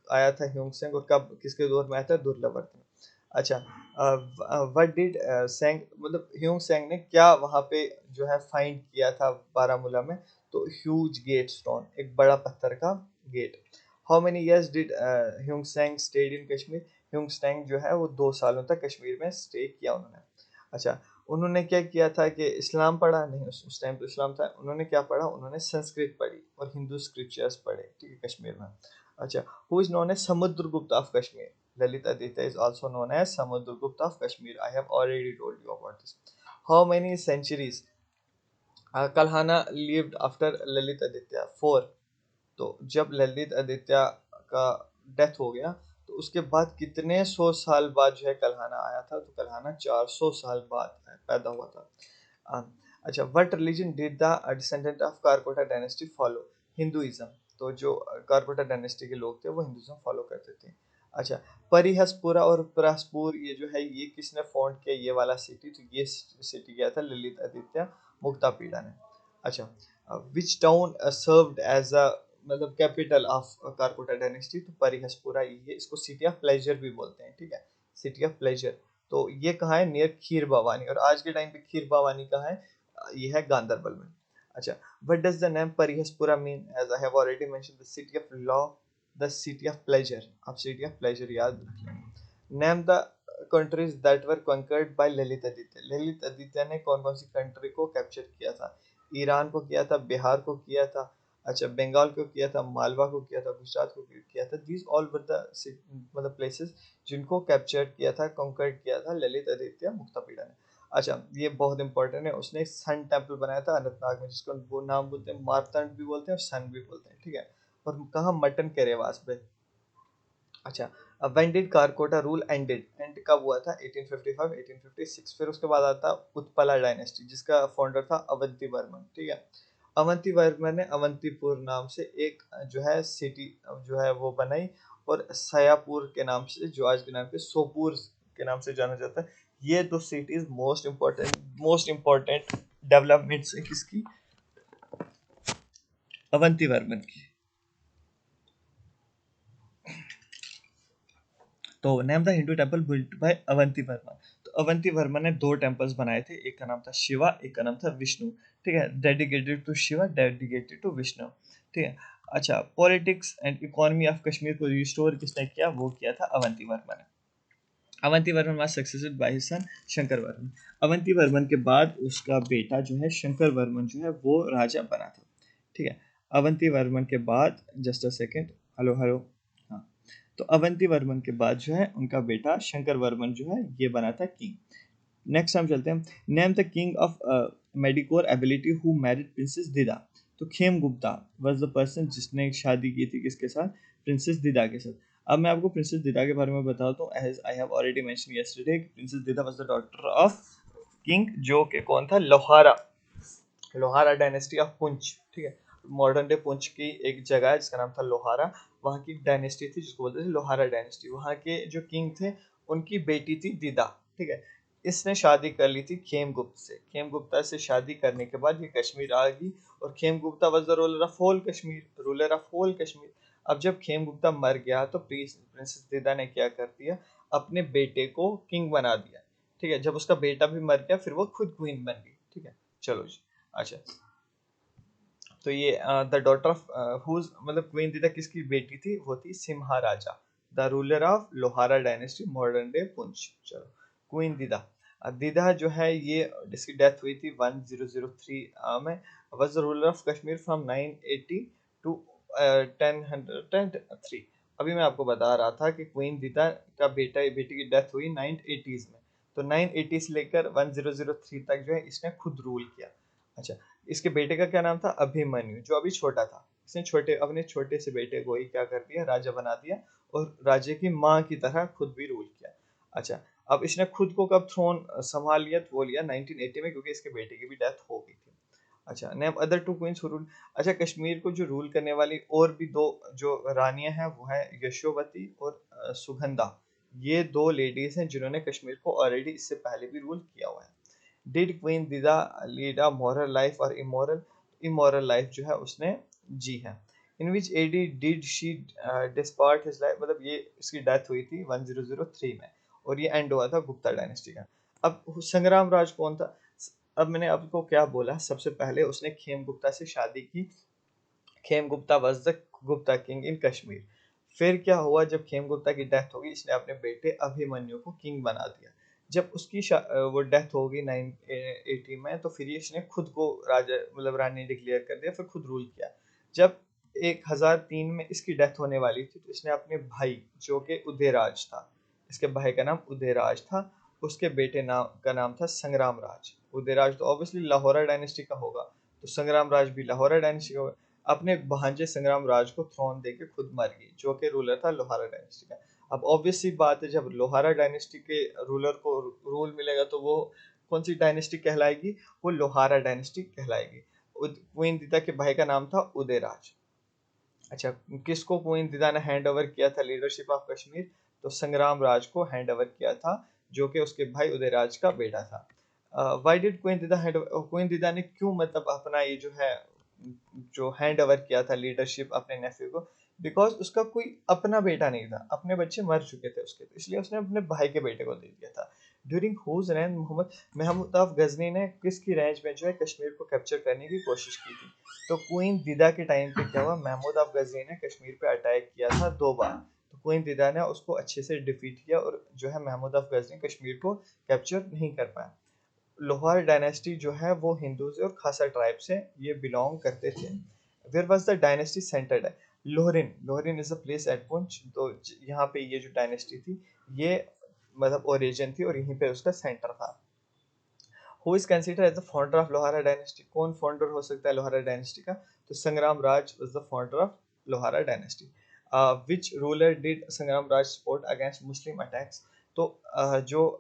आया था ह्यूंग सेंग, और कब किसके दौर में आया था? दुर्लभवर्त में। अच्छा, व्हाट डिड सेंग, मतलब ह्यूंग सेंग ने क्या वहां पे जो है फाइंड किया था बारामूला में? तो ह्यूज गेट स्टोन, एक बड़ा पत्थर का gate. How many years did Hiuen Tsang stayed in Kashmir? Hiuen Tsang जो है वो 2 सालों तक कश्मीर में स्टे किया उन्होंने। अच्छा, उन्होंने क्या किया था कि इस्लाम पढ़ा? नहीं, उस टाइम तो इस्लाम था। उन्होंने क्या पढ़ा? उन्होंने संस्कृत पढ़ी और हिंदू स्क्रिप्चर्स पढ़े, ठीक है, कश्मीर में। अच्छा, who is known as Samudragupta of Kashmir? Lalit Aditya is also known as Samudragupta of Kashmir. I have already told you about this. How many centuries Kalhana lived after Lalit Aditya? 4. तो जब ललित आदित्य का डेथ हो गया तो उसके बाद कितने 100 साल बाद जो है कल्हाना आया था? तो कल्हाना 400 साल बाद पैदा हुआ था। अच्छा, what religion did the descendant of Karkota dynasty follow? Hinduism. तो जो कारकोटा डायनेस्टी के लोग थे वो हिंदुइज्म फॉलो करते थे। अच्छा, परिहसपुरा और परासपुर ये जो है ये किसने फाउंड किया ये वाला सिटी? तो ये सिटी किया था ललित आदित्य मुक्तापीड़ा ने। अच्छा, विच टाउन सर्व्ड एज अ, मतलब कैपिटल ऑफ कारकोटा डायनेस्टी? तो परिहसपुरा, ये इसको सिटी ऑफ प्लेजर भी बोलते हैं, ठीक है, सिटी ऑफ प्लेजर। तो ये कहाँ है? नियर खीर भवानी। और आज के टाइम पे खीर भवानी कहाँ है? ये है गांधरबल में। अच्छा, what does the name Parihaspura mean? As I have already mention the city of law, the city of pleasure. आप सिटी ऑफ प्लेजर याद रख लें। Name the countries that were conquered by Lalit Aditya. Lalit Aditya ने कौन कौन सी कंट्री को कैप्चर किया था? ईरान को किया था, बिहार को किया था, अच्छा बंगाल को किया था, मालवा को किया था, गुजरात को किया था। दीज ऑल वर द मतलब प्लेसेस जिनको कैप्चर किया था, कॉन्कर्ड किया था ललित आदित्य मुक्तापीड़ा ने। अच्छा, ये बहुत इंपॉर्टेंट है, उसने एक सन टेम्पल बनाया था अनंतनाग में, जिसको वो नाम बोलते हैं मार्तंड भी बोलते हैं और सन भी बोलते हैं, ठीक है। और कहाँ? मटन के रेवास पे। अच्छा, when did Karkota rule ended? And कब हुआ था? 1855, 1856। फिर उसके बाद आता उत्पला डायनेस्टी, जिसका फाउंडर था अवंती वर्मन, ठीक है। अवंती वर्मन ने अवंतीपुर नाम से एक जो है सिटी जो है वो बनाई, और सयापुर के नाम से, जो आज के नाम पे सोपुर के नाम से जाना जाता है। ये दो सिटीज मोस्ट इम्पोर्टेंट डेवलपमेंट्स है किसकी? अवंती वर्मन की। तो name the Hindu temple built by Avanti Verma. तो अवंती वर्मा ने 2 टेम्पल्स बनाए थे, एक का नाम था शिवा, एक का नाम था विष्णु, ठीक है, dedicated to Shiva, dedicated to Vishnu, ठीक है। अच्छा, politics and economy of Kashmir को रिस्टोर किसने किया? वो किया था अवंती वर्मा ने। Avanti Varman was succeeded by his son Shankar Varman. Avanti Varman के बाद उसका बेटा जो है शंकर वर्मन जो है वो राजा बना था, ठीक है। अवंती वर्मन के बाद, just a second, hello hello, हाँ, तो अवंती वर्मन के बाद जो है उनका बेटा शंकर वर्मन जो है ये बना था किंग। नेक्स्ट हम चलते हैं। Name the king of mediocre ability who married princess Didda. तो खेमगुप्ता वाज द पर्सन जिसने शादी की थी किसके साथ? प्रिंसेस दिदा के साथ। अब मैं आपको प्रिंसेस दिदा के बारे में बताता हूँ। As I have already mention yesterday, princess Didda was the daughter of king, जो कि कौन था? लोहारा, लोहारा डायनेस्टी ऑफ पुंछ, ठीक है। मॉडर्न डे पुंछ की एक जगह है जिसका नाम था लोहारा, वहाँ की डायनेस्टी थी जिसको बोलते थे लोहारा डायनेस्टी। वहाँ के जो किंग थे उनकी बेटी थी दिदा, ठीक है। इसने शादी कर ली थी खेमगुप्त से। खेमगुप्ता से शादी करने के बाद ये कश्मीर आ गई, और Kshemagupta was the ruler of whole Kashmir, ruler of whole Kashmir. अब जब खेमगुप्ता मर गया तो प्रिंसेस दिदा ने क्या कर दिया? अपने बेटे को किंग बना दिया, ठीक है। जब उसका बेटा भी मर गया फिर वो खुद क्वीन बन गई, ठीक है। चलो जी। अच्छा, तो ये द डॉटर ऑफ हुज, मतलब क्वीन दिदा किसकी बेटी थी? वो थी Simharaja, the ruler of Lohara dynasty, modern day Poonch. चलो, क्वीन दिदा। दिदा जो है ये, जिसकी डेथ हुई थी 1003 में, was the ruler of Kashmir from 980 to 1003। अभी मैं आपको बता रहा था कि क्वीन दिदा का बेटी की डेथ हुई 980s में, तो 980 से लेकर 1003 तक जो है इसने खुद रूल किया। अच्छा, इसके बेटे का क्या नाम था? अभिमन्यु, जो अभी छोटा था। इसने अपने छोटे से बेटे को ही क्या कर दिया? राजा बना दिया, और राजे की माँ की तरह खुद भी रूल किया। अच्छा, अब इसने खुद को कब थ्रोन संभाल लिया? तो वो लिया 1980 में, क्योंकि इसके बेटे की भी डेथ हो गई थी। अच्छा, name other two queens who rule. अच्छा, कश्मीर को जो रूल करने वाली और भी दो जो रानियां हैं वो है यशोवती और सुगंधा। ये दो लेडीज हैं जिन्होंने कश्मीर को ऑलरेडी इससे पहले भी रूल किया हुआ है। Did queen Didda lead a moral life और इमोरल? इमोरल लाइफ जो है उसने जी है। In which AD did she dispart his life, मतलब ये इसकी डेथ हुई थी 1003 में, और ये एंड हुआ था गुप्ता डायनेस्टी का। अब संग्राम राज कौन था? अब मैंने आपको क्या बोला, सबसे पहले उसने खेम गुप्ता से शादी की। Khem Gupta was the Gupta king in Kashmir. फिर क्या हुआ, जब खेम गुप्ता की डेथ होगी, इसने अपने बेटे अभिमन्यु को किंग बना दिया। जब उसकी वो डेथ होगी 980 में, तो फिर इसने खुद को राजा मतलब रानी डिक्लेयर कर दिया, फिर खुद रूल किया। जब 1003 में इसकी डेथ होने वाली थी, तो इसने अपने भाई जो कि उदयराज था, इसके भाई का नाम उदयराज था, उसके बेटे का नाम था संग्राम राज। उदयराज तो ऑब्वियसली लाहौरा डायनेस्टी का होगा, तो संग्राम राज भी लाहौरा डायनेस्टी का होगा। अपने भांजे संग्राम राज को थ्रोन देके खुद मर गई, जो कि रूलर था लोहारा डायनेस्टी का। अब ऑब्वियस सी बात है, जब लोहारा डायनेस्टी के रूलर को रूल मिलेगा, तो वो कौन सी डायनेस्टी कहलाएगी? वो लोहारा डायनेस्टी कहलाएगी। क्वीन दीदा के भाई का नाम था उदयराज। अच्छा, किसको क्वीन दीदा ने हैंड ओवर किया था लीडरशिप ऑफ कश्मीर? तो संग्राम राज को हैंड ओवर किया था, जो कि उसके भाई उदयराज का बेटा था। व्हाई डिड क्वीन दीदा क्वीन दीदा ने क्यों मतलब अपना ये जो है जो हैंड ओवर किया था लीडरशिप अपने नेफ्यू को? बिकॉज उसका कोई अपना बेटा नहीं था, अपने बच्चे मर चुके थे उसके, तो इसलिए उसने अपने भाई के बेटे को दे दिया था। During whose reign Mohammad Mahmud of Ghazni ने किसकी रेंज में जो है कश्मीर को कैप्चर करने की कोशिश की थी? तो क्वीन दिदा के टाइम पे क्या हुआ, महमूद ऑफ गजनी ने कश्मीर पे अटैक किया था 2 बार। तो क्वीन दिदा ने उसको अच्छे से डिफीट किया, और जो है महमूद ऑफ गजनी कश्मीर को कैप्चर नहीं कर पाया। लोहार डायनेस्टी जो है वो हिंदूज और खासा ट्राइब से ये बिलोंग करते थे। Where was the dynasty centred है? Lohrin. Lohrin is a place at Poonch. तो यहाँ पे ये जो डायनेस्टी थी, ये मतलब ओरिजिन थी, और यहीं पे उसका सेंटर था। Who is considered as the founder of Lohara dynasty? कौन फाउंडर हो सकता है लोहारा डायनेस्टी का? तो Sangram Raj was the founder of Lohara dynasty. Which ruler did Sangram Raj support against Muslim attacks? तो जो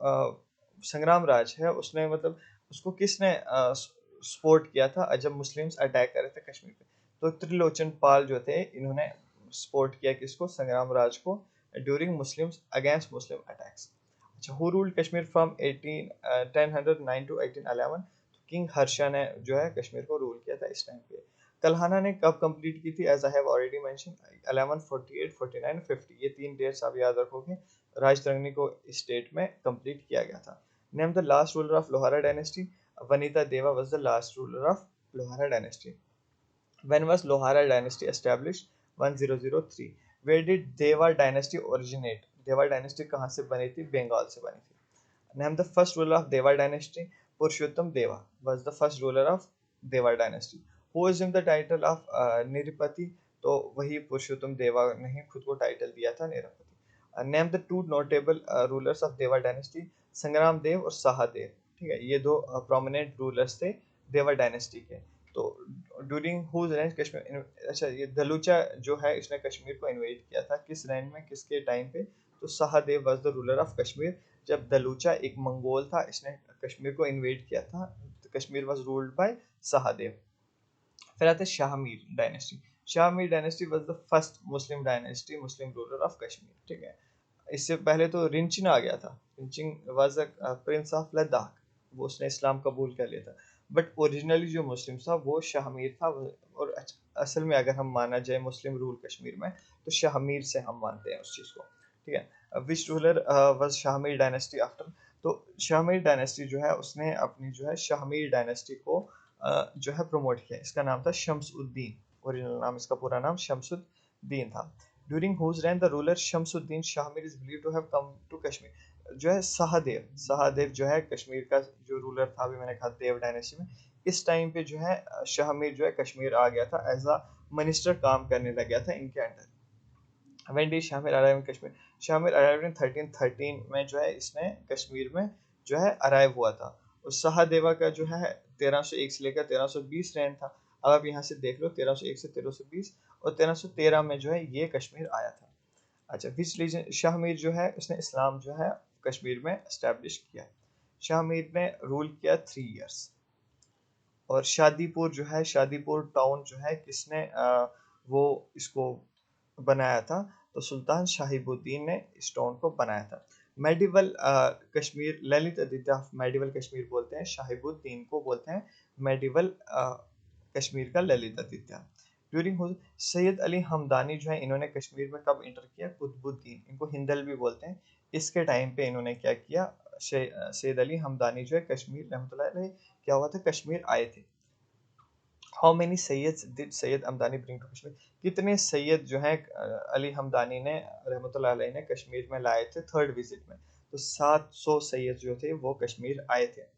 संग्राम राज है, उसने मतलब उसको किसने सपोर्ट किया था जब मुस्लिम्स अटैक कर रहे थे कश्मीर पे? तो त्रिलोचन पाल जो थे, इन्होंने सपोर्ट किया किसको? संग्राम राज को, during Muslims against Muslim attacks. अच्छा, who ruled Kashmir from 1009 to 1811? King Harsha ने जो है कश्मीर को रूल किया था इस टाइम पे। कल्हाना ने कब कंप्लीट की थी? As I have already mention 1148, 49, 50, ये 3 डेट्स आप याद रखोगे। राजतरंगी को इस डेट में कंप्लीट किया गया था। Name the last ruler of Lohara dynasty. Vantideva was the last ruler of Lohara dynasty. When was Lohara dynasty established? 1003. Where did Deva dynasty originate? देवा डायनेस्टी कहाँ से बनी थी? बंगाल से बनी थी। Name the first ruler of Deva dynasty. पुरुषोत्तम देवा was the first ruler of Deva dynasty. Who assumed the title of निरपति? तो वही पुरुषोत्तम देवा ने ही खुद को टाइटल दिया था निरपति। Name the two notable rulers of Deva dynasty. संग्राम देव और सहादेव। ठीक है, ये दो प्रोमिनेंट रूलर्स थे देवा डायनेस्टी के। तो ड्यूरिंग हुज रेंज कश्मीर, अच्छा ये दलूचा जो है इसने कश्मीर को इन्वेट किया था, किस रेंज में, किसके टाइम पे? तो Sahadev was the ruler of Kashmir. जब दलूचा एक मंगोल था, इसने कश्मीर को इन्वेट किया था, तो Kashmir was ruled by Suhadeva. फिर आते हैं Shahmir dynasty. Shahmir dynasty was the first Muslim dynasty, Muslim ruler of Kashmir. ठीक है, इससे पहले तो रिंचिन आ गया था। Rinchin was a prince of Ladakh, वो उसने इस्लाम कबूल कर लिया था। बट ओरिजिनली जो मुस्लिम था वो शाहमीर था। और असल में अगर हम माना जाए मुस्लिम रूल कश्मीर में, तो शाहमीर से हम मानते हैं उस चीज़ को। ठीक है, which ruler was Shahmir dynasty after? तो शाहमीर डायनेस्टी जो है उसने अपनी जो है शाहमीर डायनेस्टी को जो है प्रमोट किया। इसका नाम था शम्सुद्दीन, ओरिजिनल नाम इसका पूरा नाम शम्सुद्दीन था। During whose reign the ruler Shamsuddin Shahmir is believed to have come to Kashmir. जो है सहादेव जो है कश्मीर का जो रूलर था, अभी मैंने कहा देव डायनेस्टी में, इस टाइम पे जो है शाहमीर जो है कश्मीर आ गया था, एज अ मिनिस्टर काम करने लग गया था इनके under. When did Shamir arrive in Kashmir? Shamir arrive in 1313 में जो है इसने कश्मीर में जो है अराइव हुआ था। और सहादेवा का जो है 1301 से लेकर 1320 रेन था। अब आप यहाँ से देख लो, 1301 से 1320, और 1313 में जो है ये कश्मीर आया था। अच्छा, विच रीजन? शाहमीर जो है उसने इस्लाम जो है कश्मीर में एस्टेब्लिश किया। शाहमीर ने रूल किया 3 इयर्स। और शादीपुर जो है, शादीपुर टाउन जो है किसने वो इसको बनाया था? तो सुल्तान शाहिबुद्दीन ने इस टाउन को बनाया था। Medieval Kashmir, Lalit Aditya of medieval Kashmir बोलते हैं, शाहिबुद्दीन को बोलते हैं मेडिवल कश्मीर का ललित आदित्य। ड्यूरिंग सैयद अली हमदानी जो है इन्होंने कश्मीर में कब इंटर किया? कुतुबुद्दीन, इनको हिंदल भी बोलते हैं, इसके टाइम पे इन्होंने क्या किया? सैयद अली हमदानी जो है कश्मीर रहमतुल्लाह अलैह क्या हुआ था, कश्मीर आए थे। How many Sayyid did Sayyid Hamadani bring to Kashmir? कितने सैयद जो है अली हमदानी ने रहमतुल्लाह अलैह ने कश्मीर में लाए थे थर्ड विजिट में? तो 700 सैयद जो थे वो कश्मीर आए थे।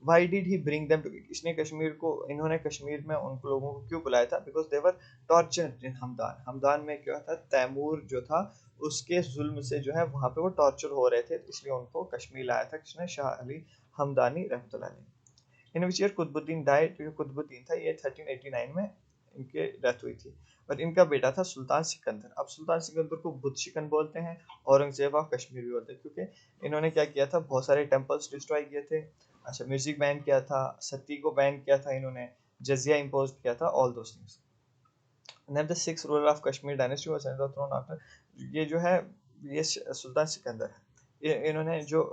Why did he bring them to, इसने कश्मीर को, इन्होंने कश्मीर में उन लोगों को क्यों बुलाया था? बिकॉज दे वर टॉर्चर्ड इन हमदान, हमदान में क्या था, तैमूर जो था उसके जुल्म से जो है वहाँ पे वो टॉर्चर हो रहे थे, इसलिए उनको कश्मीर लाया था किसने? शाह अली हमदानी रहमतुल्लाह अलैह। इन विच ईयर कुतुबुद्दीन डाइड? जो कुतुबुद्दीन था ये 1389 में इनके डेथ हुई थी। और इनका बेटा था सुल्तान सिकंदर। अब सुल्तान सिकंदर को बुद्ध शिकन बोलते हैं, औरंगजेब ऑफ कश्मीर भी बोलते हैं, क्योंकि इन्होंने क्या किया था, बहुत सारे टेम्पल्स डिस्ट्रॉय किए थे। अच्छा, म्यूजिक बैन किया था, सती को बैन किया था इन्होंने, जजिया इम्पोज किया था, all those things. Name the six ruler of Kashmir dynasty was center throne after, ये जो है ये सुल्तान सिकंदर है। इन्होंने जो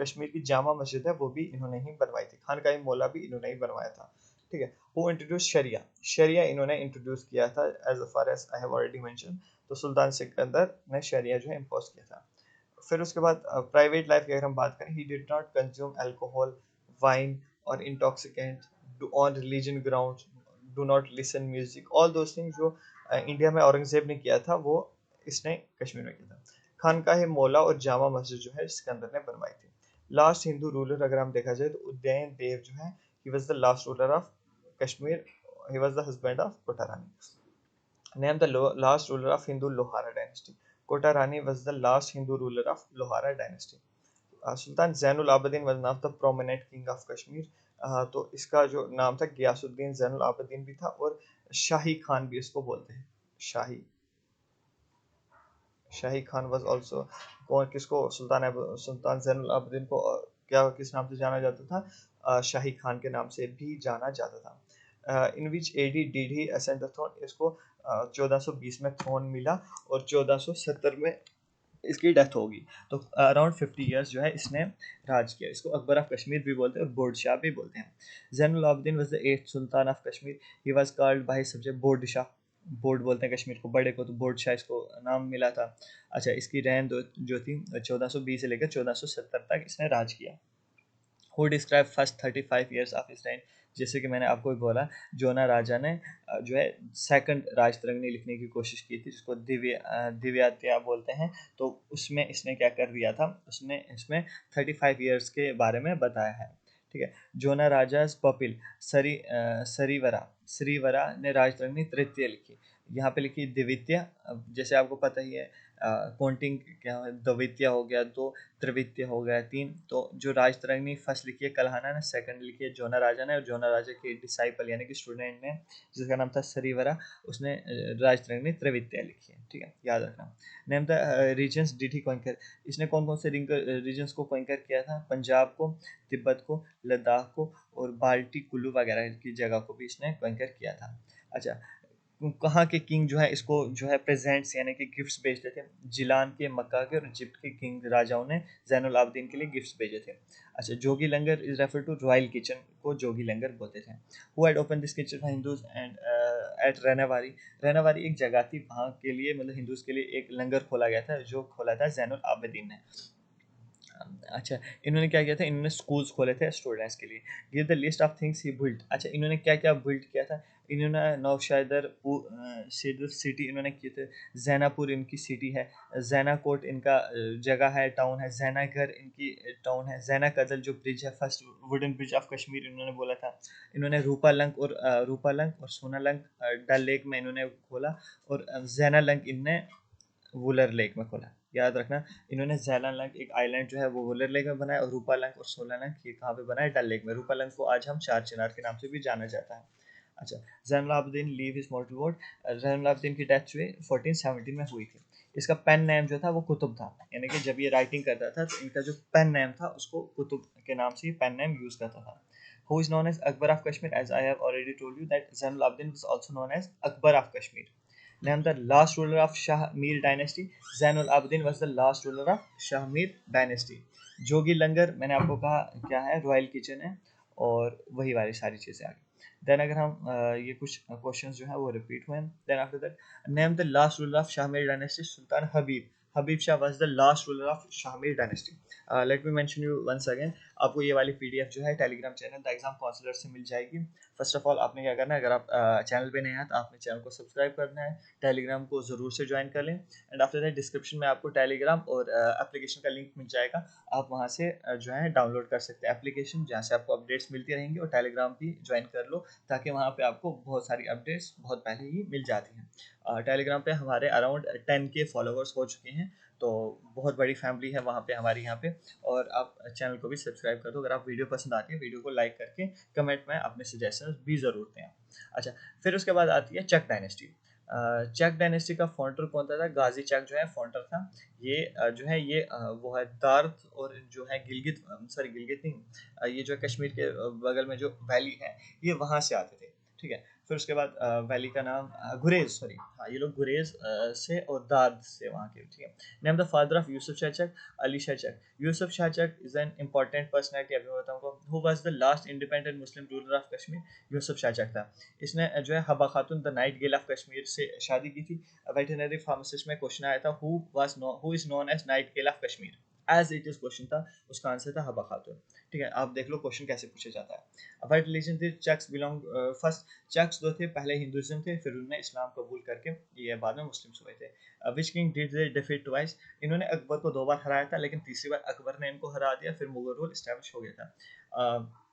कश्मीर की जामा मस्जिद है वो भी इन्होंने ही बनवाई थी, खानकाह मौला भी इन्होंने ही बनवाया था। ठीक है, हु इंट्रोड्यूस शरिया? शरिया इन्होंने इंट्रोड्यूस किया था, as far as I have already mention. तो सुल्तान सिकंदर ने शरिया जो है इम्पोज किया था। फिर उसके बाद प्राइवेट लाइफ की अगर हम बात करें, he did not consume alcohol, wine और intoxicant on religion ground, do not listen music, all those things जो इंडिया में औरंगजेब ने किया था वो इसने कश्मीर में किया था। खानकाह मौला और जामा मस्जिद जो है सिकंदर ने बनवाई थी। लास्ट हिंदू रूलर अगर हम देखा जाए तो उदयन देव जो है, he was the last ruler of Kashmir, he was the husband of Kota Rani. Name the last ruler of Hindu Lohara dynasty. Kota Rani was the last Hindu ruler of Lohara dynasty. Sultan Zainul Abedin was one of the prominent king of Kashmir. तो इसका जो नाम था गियासुद्दीन जैनुल आबदीन भी था, और शाही खान भी इसको बोलते हैं। शाही शाही खान वाज आल्सो, कौन किसको, सुल्तान जैनुल आबदीन को क्या किस नाम से जाना जाता था? शाही खान के नाम से भी जाना जाता था। In which AD did he ascend the throne? इसको 1420 में थ्रोन मिला और 1470 में इसकी डेथ होगी। तो अराउंड 50 इयर्स जो है इसने राज किया। इसको अकबर ऑफ कश्मीर भी बोलते हैं और बोर्ड शाह भी बोलते हैं। Zainul Abedin was the 8th Sultan of Kashmir. He was called by subject board Shah, board बोलते हैं कश्मीर को, बड़े को, तो बोर्ड शाह इसको नाम मिला था। अच्छा, इसकी रैन जो थी 1420 से लेकर 1470 तक इसने राज किया। Who describe first 35 years of his time? जैसे कि मैंने आपको बोला, जोना राजा ने जो है सेकंड राजतरंगिणी लिखने की कोशिश की थी, जिसको दिव्यात्या बोलते हैं। तो उसमें इसने क्या कर दिया था, उसने इसमें 35 ईयर्स के बारे में बताया है। ठीक है, जोना राजा पपिल सरीवरा श्रीवरा ने राजतरंगिणी तृतीय लिखी। यहाँ पे लिखी द्वितीय, जैसे आपको पता ही है काउंटिंग क्या है, द्वितीय हो गया 2, त्रिवित्य हो गया 3। तो जो राजतरंगिणी फर्स्ट लिखी है कल्हाना ने, सेकंड लिखी है जोना राजा ने, और जोना राजा के डिसाइपल यानी कि स्टूडेंट ने जिसका नाम था सरीवरा, उसने राजतरंगिणी त्रिवित्य लिखी है। ठीक है, याद रखना। Name the regions did he conquer? इसने कौन कौन से रीजन्स को कॉन्कर किया था? पंजाब को, तिब्बत को, लद्दाख को, और बाल्टी कुल्लू वगैरह की जगह को भी इसने कॉन्कर किया था। अच्छा, कहाँ के किंग जो है इसको जो है प्रेजेंट्स यानी कि गिफ्ट्स भेजते थे? जिलान के, मक्का के और इजिप्ट के किंग राजाओं ने जैनुल आबदीन के लिए गिफ्ट्स भेजे थे। अच्छा, Jogi Langar is refer to royal kitchen को जोगी लंगर बोलते थे। Who had open this kitchen for Hindus and at Renawari? Renawari एक जगह थी, वहाँ के लिए मतलब हिंदूज के लिए एक लंगर खोला गया था, जो खोला था जैनुल आबदीन ने। अच्छा, इन्होंने क्या किया था, इन्होंने स्कूल्स खोले थे स्टूडेंट्स के लिए। Give the list of things he built. अच्छा, इन्होंने क्या क्या बिल्ड किया था? इन्होंने नौशादर सिटी इन्होंने किए थे, जैनापुर इनकी सिटी है, जैना कोट इनका जगह है, टाउन है, जैनागर इनकी टाउन है, जैना कदल जो ब्रिज है, first wooden bridge of Kashmir इन्होंने बोला था। इन्होंने रूपालंक और सोनालंक डल लेक में इन्होंने खोला, और जैनालंक इनने वुलर लेक में खोला। याद रखना, इन्होंने ज़ैलालंक एक आइलैंड जो है वो वुलर लेक में बनाया, और रूपालंक और सोलालंक ये कहाँ पे बनाया? डल लेक में। रूपालंक को आज हम चार चिनार के नाम से भी जाना जाता है। अच्छा, Zainul Abedin leave his मॉर्टल body. Zainul Abedin की डेथ जो है 1417 में हुई थी। इसका पेन नेम जो था वो कुतुब था, यानी कि जब ये राइटिंग करता था तो इनका जो पेन नेम था उसको कुतुब के नाम से पेन नेम यूज करता था। Who is known as Akbar of Kashmir? As I have already told you that Zainul Abidin was also known as Akbar of Kashmir. Name the last ruler of Shah Mir dynasty. Zainul Abidin was the last ruler of Shah Mir dynasty. जोगी लंगर मैंने आपको कहा क्या है, royal kitchen है, और वही वाली सारी चीज़ें आ गई। देन अगर हम ये कुछ क्वेश्चंस जो है वो रिपीट हुए, then after that name the last ruler of Shahmir dynasty, Sultan Habib. Habib Shah was the last ruler of Shahmir dynasty. Let me mention you once again, आपको ये वाली पीडीएफ जो है Telegram channel the exam counsellor से मिल जाएगी। फर्स्ट ऑफ ऑल आपने क्या करना है, अगर आप चैनल पे नए हैं तो आपने चैनल को सब्सक्राइब करना है, टेलीग्राम को ज़रूर से ज्वाइन कर लें, एंड आफ्टर दैट डिस्क्रिप्शन में आपको टेलीग्राम और एप्लीकेशन का लिंक मिल जाएगा। आप वहाँ से जो है डाउनलोड कर सकते हैं एप्लीकेशन, जहाँ से आपको अपडेट्स मिलती रहेंगी, और टेलीग्राम भी ज्वाइन कर लो ताकि वहाँ पे आपको बहुत सारी अपडेट्स बहुत पहले ही मिल जाती हैं। टेलीग्राम पे हमारे अराउंड 10K फॉलोवर्स हो चुके हैं, तो बहुत बड़ी फैमिली है वहाँ पे हमारी यहाँ पे। और आप चैनल को भी सब्सक्राइब कर दो। अगर आप वीडियो पसंद आती है, वीडियो को लाइक करके कमेंट में अपने सजेशंस भी ज़रूर दें। अच्छा, फिर उसके बाद आती है चक डायनेस्टी। चक डायनेस्टी का फाउंडर कौन था? गाजी चक जो है फाउंडर था। ये जो है ये वो है दार्थ और जो है गिलगित, सॉरी गिलगित नहीं, ये जो है कश्मीर के बगल में जो वैली है, ये वहाँ से आते थे। ठीक है, फिर उसके बाद वैली का नाम गुरेज, सॉरी हाँ, ये लोग गुरेज से और दाद से वहाँ के। ठीक है, name the father of Yusuf Shah Chak, Ali Shah Chak. Yusuf Shah Chak is an important personality. अभी मैं बताऊंगा who was the last independent Muslim ruler of Kashmir. Yusuf Shah Chak था। इसने जो है Habba Khatoon the nightingale of Kashmir से शादी की थी। वेटरनरी फार्मासिस्ट में क्वेश्चन आया था, who is known as nightingale of Kashmir, as it is question था, उसका आंसर था हबा खातून। ठीक है, आप देख लो क्वेश्चन कैसे पूछा जाता है। व्हाट रिलीजन थे चक्स बिलोंग, फर्स्ट चक्स जो थे पहले हिंदुइज्म थे, फिर उन्होंने इस्लाम कबूल करके ये बाद में मुस्लिम्स हुए थे। Which king did they defeat twice, इन्होंने अकबर को 2 बार हराया था, लेकिन तीसरी बार अकबर ने इनको हरा दिया, फिर मुगल रूल इस्टेब्लिश हो गया था।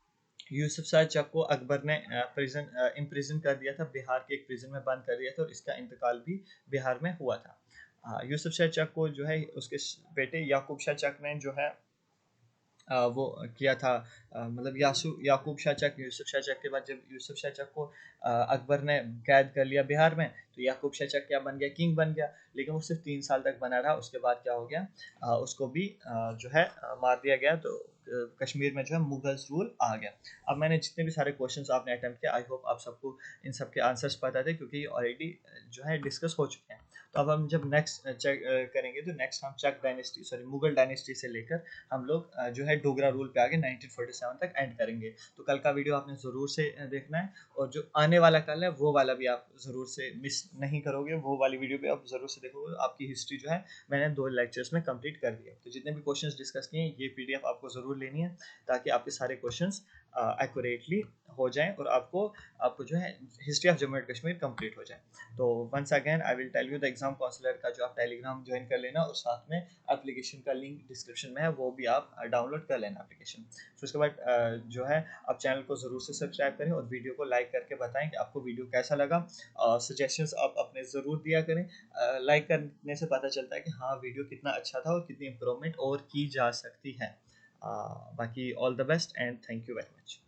यूसुफ शाह चक को अकबर ने प्रिजन इम्प्रिजन कर दिया था, बिहार के एक प्रिजन में बंद कर दिया था, और इसका इंतकाल भी बिहार में हुआ था। यूसुफ शाह चक को जो है उसके बेटे याकूब शाह चक ने जो है वो किया था। मतलब याकूब शाह चक, यूसुफ शाह चक के बाद जब यूसुफ शाह चक को अकबर ने कैद कर लिया बिहार में, तो याकूब शाह चक क्या बन गया, किंग बन गया। लेकिन वो सिर्फ 3 साल तक बना रहा, उसके बाद क्या हो गया, उसको भी जो है मार दिया गया। तो कश्मीर में जो है मुगल्स रूल आ गया। अब मैंने जितने भी सारे क्वेश्चंस आपने अटेम्प्ट किया, आई होप आप सबको इन सब के आंसर्स पता थे, क्योंकि ऑलरेडी जो है डिस्कस हो चुके हैं। तो अब हम जब नेक्स्ट चेक करेंगे, तो नेक्स्ट हम चक डायनेस्टी, सॉरी मुगल डायनेस्टी से लेकर हम लोग जो है डोगरा रूल पे आगे 1947 तक एंड करेंगे। तो कल का वीडियो आपने ज़रूर से देखना है, और जो आने वाला कल है वो वाला भी आप ज़रूर से मिस नहीं करोगे। वो वाली वीडियो भी आप ज़रूर से देखोगे। आपकी हिस्ट्री जो है मैंने 2 लेक्चर्स में कंप्लीट कर दी है। तो जितने भी क्वेश्चंस डिस्कस किए ये पीडीएफ आपको ज़रूर लेनी है, ताकि आपके सारे क्वेश्चंस एक्यूरेटली हो जाएं, और आपको आपको जो है history of Jammu and Kashmir complete हो जाए। तो once again I will tell you the exam counsellor का जो आप टेलीग्राम ज्वाइन कर लेना, और साथ में एप्लीकेशन का लिंक डिस्क्रिप्शन में है, वो भी आप डाउनलोड कर लेना एप्लीकेशन। फिर उसके बाद जो है आप चैनल को ज़रूर से सब्सक्राइब करें, और वीडियो को लाइक करके बताएं कि आपको वीडियो कैसा लगा। सजेशंस आप अपने ज़रूर दिया करें। लाइक करने से पता चलता है कि हाँ वीडियो कितना अच्छा था और कितनी इम्प्रूवमेंट और की जा सकती है। बाकी all the best and thank you very much.